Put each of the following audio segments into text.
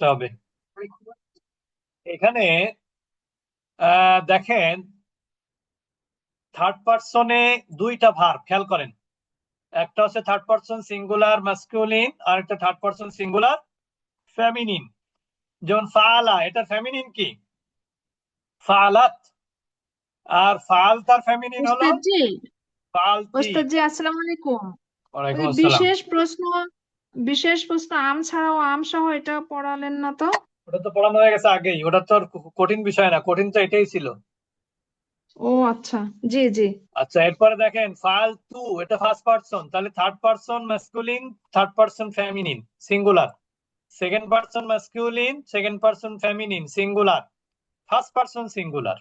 হবে। এখানে দেখেন থার্ড পারসনে দুইটা ভার্ব খেয়াল করেন। একটা হচ্ছে থার্ড পারসন সিঙ্গুলার মাস্কুলিন আর একটা থার্ড পারসন সিঙ্গুলার ফেমিনিন। যেমন ফাআলা, এটা ফেমিনিন কি? ফাআলাত। আর ফাআল তার ফেমিনিন হলো ওস্তাদ জি, ফাআলতি। ওস্তাদ জি আসসালামু আলাইকুম। ওয়ালাইকুম ওই আসসালাম। বিশেষ প্রশ্ন আম ছাড়াও আম সহ এটা পড়ালেন না তো? ওটা তো পড়ানো হয়ে গেছে আগেই, ওটা তো আর কঠিন বিষয় না, কঠিন তো এটাই ছিল। ও আচ্ছা, জি জি। আচ্ছা, এরপরে দেখেন ফালতু, এটা ফার্স্ট পারসন, তাহলে third person masculine, third person feminine singular. Second person masculine, second person feminine singular. First person singular.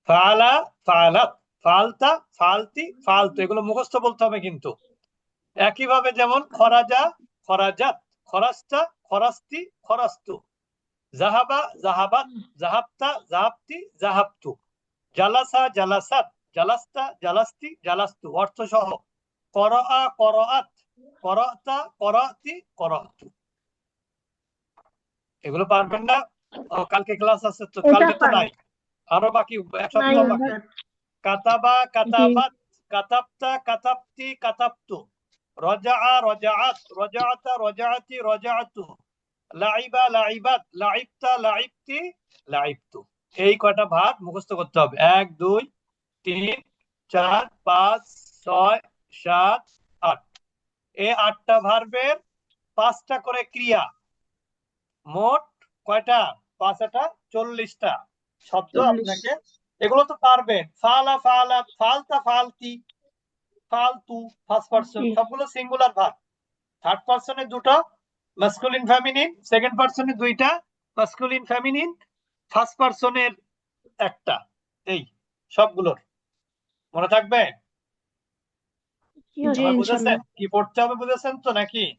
ফাআলা, ফাআলাত, ফালতা, ফালতি, ফালতু, এগুলো মুখস্থ বলতে হবে কিন্তু। একইভাবে যেমন খরাজা, খরাজাত, খরাস্তা, খরাস্তি, খরাস্তু। জাহাবা, জাহাবাত, জাহাবতা, জাহাবতি, জাহাবতু। জালাসা, জালাসাত, জালাস্তা, জালাস্তি, জালাস্তু, অর্থ সহ। করআ, করআত, করআতা, করআতি, করআতু। এগুলো পারবেন না? ও, কালকে ক্লাস আছে তো, এটা কালকে তো পারি। নাই, আরো বাকি, এক নাই সপ্তাহ বাকি। ওস্তাদ। কাতাবা, জি। কাতাবাত, কাতাবতা, কাতাবতি, কাতাবতু। রজাআ, রজাআত, রজাআতা, রজাআতি, রজাআতু। লাইবা, লাইবাত, লাইবতা, লাইবতি, লাইবতু। এই কয়টা ভাগ মুখস্থ করতে হবে। 1 2 3 4 5 6 7 8। এই 8টা ভার্বের 5টা করে ক্রিয়া। মোট কয়টা? 5 8 40টা শব্দ 40। আপনাকে। এগুলো তো পারবেন। ফালা, ফালাত, ফালতা, ফালতি, ফালতু, ফার্স্ট পারসন, জি। সবগুলো সিঙ্গুলার ভার্ব। থার্ড পারসনে দুটো মাস্কুলিন ফেমিনিন, সেকেন্ড পারসনে দুইটা মাস্কুলিন ফেমিনিন, ফার্স্ট পারসনের একটা। এই সবগুলোর মনে থাকবে। জি জি সবাই ওস্তাদ। বুঝেছেন ইনশাল্লাহ। কি পড়তে হবে? বুঝেছেন তো নাকি?